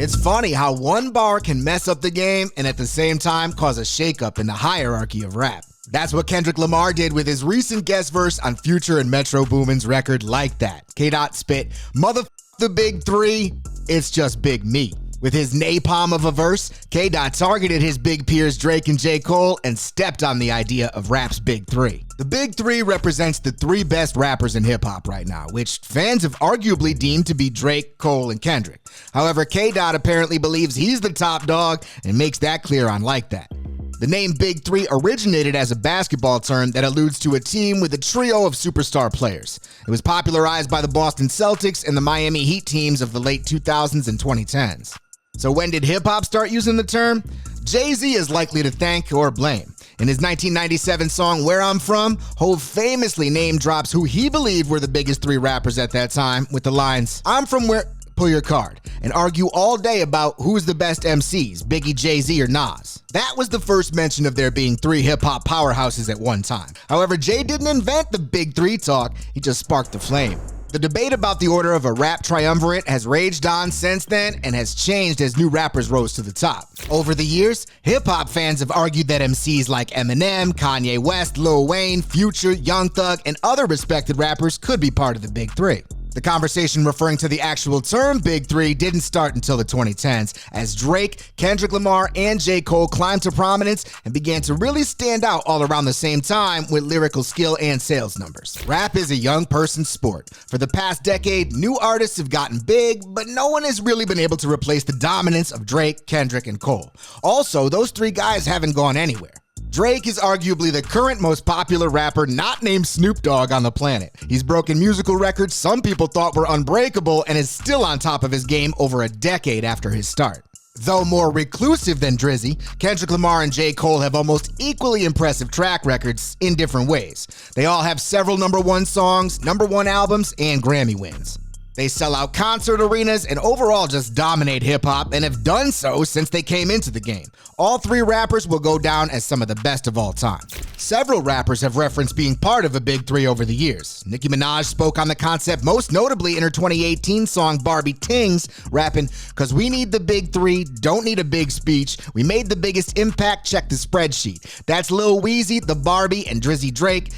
It's funny how one bar can mess up the game and at the same time cause a shakeup in the hierarchy of rap. That's what Kendrick Lamar did with his recent guest verse on Future and Metro Boomin's record Like That. K-Dot spit, the big three, it's just big me. With his napalm of a verse, K-Dot targeted his big peers Drake and J. Cole and stepped on the idea of rap's big three. The big three represents the three best rappers in hip-hop right now, which fans have arguably deemed to be Drake, Cole, and Kendrick. However, K-Dot apparently believes he's the top dog and makes that clear on Like That. The name Big Three originated as a basketball term that alludes to a team with a trio of superstar players. It was popularized by the Boston Celtics and the Miami Heat teams of the late 2000s and 2010s. So when did hip-hop start using the term? Jay-Z is likely to thank or blame. In his 1997 song Where I'm From, Hov famously name drops who he believed were the biggest three rappers at that time with the lines, "I'm from where, pull your card," and argue all day about who's the best MCs, Biggie, Jay-Z, or Nas. That was the first mention of there being three hip-hop powerhouses at one time. However, Jay didn't invent the Big Three talk, he just sparked the flame. The debate about the order of a rap triumvirate has raged on since then and has changed as new rappers rose to the top. Over the years, hip-hop fans have argued that MCs like Eminem, Kanye West, Lil Wayne, Future, Young Thug, and other respected rappers could be part of the Big Three. The conversation referring to the actual term Big Three didn't start until the 2010s, as Drake, Kendrick Lamar, and J. Cole climbed to prominence and began to really stand out all around the same time with lyrical skill and sales numbers. Rap is a young person's sport. For the past decade, new artists have gotten big, but no one has really been able to replace the dominance of Drake, Kendrick, and Cole. Also, those three guys haven't gone anywhere. Drake is arguably the current most popular rapper not named Snoop Dogg on the planet. He's broken musical records some people thought were unbreakable and is still on top of his game over a decade after his start. Though more reclusive than Drizzy, Kendrick Lamar and J. Cole have almost equally impressive track records in different ways. They all have several #1 songs, #1 albums, and Grammy wins. They sell out concert arenas and overall just dominate hip-hop and have done so since they came into the game. All three rappers will go down as some of the best of all time. Several rappers have referenced being part of a Big Three over the years. Nicki Minaj spoke on the concept most notably in her 2018 song Barbie Tings, rapping, "Cause we need the Big Three, don't need a big speech. We made the biggest impact, check the spreadsheet. That's Lil Weezy, the Barbie, and Drizzy Drake.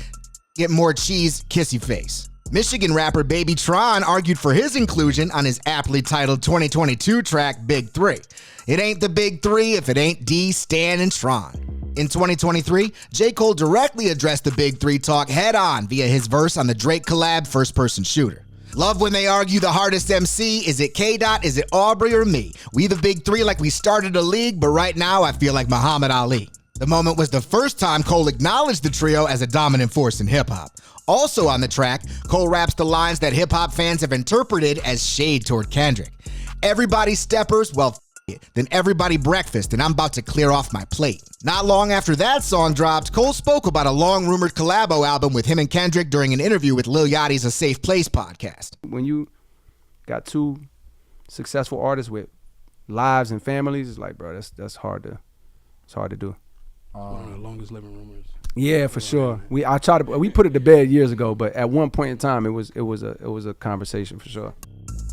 Get more cheese, kissy face." Michigan rapper Baby Tron argued for his inclusion on his aptly titled 2022 track Big Three. It ain't the Big Three if it ain't D, Stan, and Tron. In 2023, J. Cole directly addressed the Big Three talk head-on via his verse on the Drake collab First Person Shooter. Love when they argue the hardest MC, is it K-Dot, is it Aubrey, or me? We the Big Three like we started a league, but right now I feel like Muhammad Ali. The moment was the first time Cole acknowledged the trio as a dominant force in hip-hop. Also on the track, Cole raps the lines that hip-hop fans have interpreted as shade toward Kendrick. Everybody steppers, well, it. Then everybody breakfast, and I'm about to clear off my plate. Not long after that song dropped, Cole spoke about a long-rumored collabo album with him and Kendrick during an interview with Lil Yachty's A Safe Place podcast. When you got two successful artists with lives and families, it's like, bro, that's hard to do. One of the longest living rumors. Yeah, for sure. We put it to bed years ago, but at one point in time, it was a conversation for sure.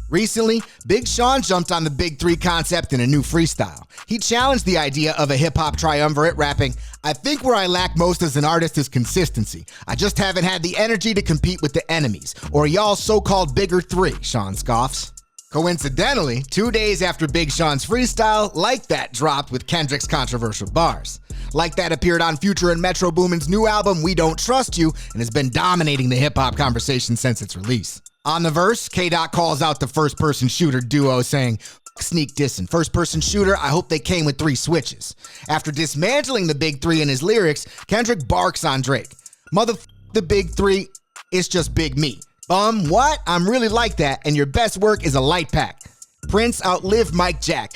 Recently, Big Sean jumped on the Big Three concept in a new freestyle. He challenged the idea of a hip-hop triumvirate, rapping, "I think where I lack most as an artist is consistency. I just haven't had the energy to compete with the enemies, or y'all so-called bigger three," Sean scoffs. Coincidentally, 2 days after Big Sean's freestyle, Like That dropped with Kendrick's controversial bars. Like That appeared on Future and Metro Boomin's new album, We Don't Trust You, and has been dominating the hip-hop conversation since its release. On the verse, K-Dot calls out the first-person shooter duo, saying, "Sneak dissing. First-person shooter, I hope they came with 3 switches." After dismantling the Big Three in his lyrics, Kendrick barks on Drake. The Big Three, it's just big me. What? I'm really like that, and your best work is a light pack. Prince outlived Mike Jack.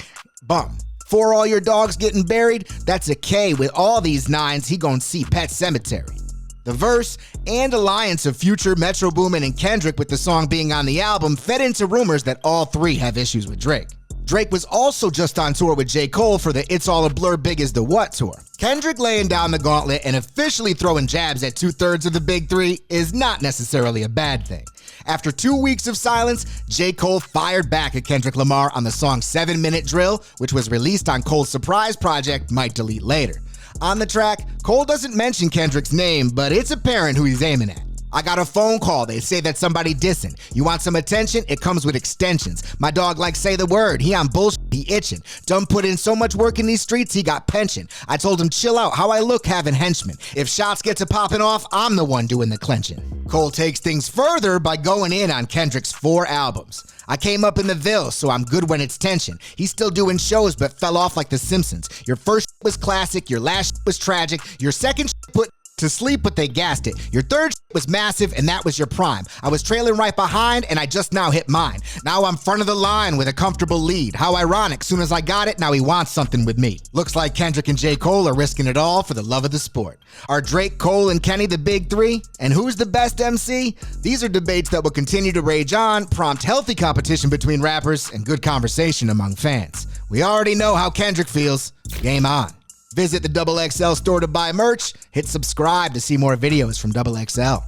For all your dogs getting buried, that's a K. With all these 9s, he gon' see Pet Cemetery. The verse and alliance of Future, Metro Boomin, and Kendrick with the song being on the album fed into rumors that all three have issues with Drake. Drake was also just on tour with J. Cole for the It's All a Blur Big Is the What tour. Kendrick laying down the gauntlet and officially throwing jabs at 2/3 of the big three is not necessarily a bad thing. After 2 weeks of silence, J. Cole fired back at Kendrick Lamar on the song 7 Minute Drill, which was released on Cole's surprise project, Might Delete Later. On the track, Cole doesn't mention Kendrick's name, but it's apparent who he's aiming at. I got a phone call, they say that somebody dissing. You want some attention? It comes with extensions. My dog like say the word, he on bullshit, he itching. Done put in so much work in these streets, he got pension. I told him chill out, how I look having henchmen. If shots get to popping off, I'm the one doing the clenching. Cole takes things further by going in on Kendrick's 4 albums. I came up in the Ville, so I'm good when it's tension. He's still doing shows, but fell off like The Simpsons. Your first was classic, your last was tragic, your second put to sleep, but they gassed it. Your third was massive, and that was your prime. I was trailing right behind, and I just now hit mine. Now I'm front of the line with a comfortable lead. How ironic, soon as I got it, now he wants something with me. Looks like Kendrick and J. Cole are risking it all for the love of the sport. Are Drake, Cole, and Kenny the big three? And who's the best MC? These are debates that will continue to rage on, prompt healthy competition between rappers, and good conversation among fans. We already know how Kendrick feels. Game on. Visit the XXL store to buy merch. Hit subscribe to see more videos from XXL.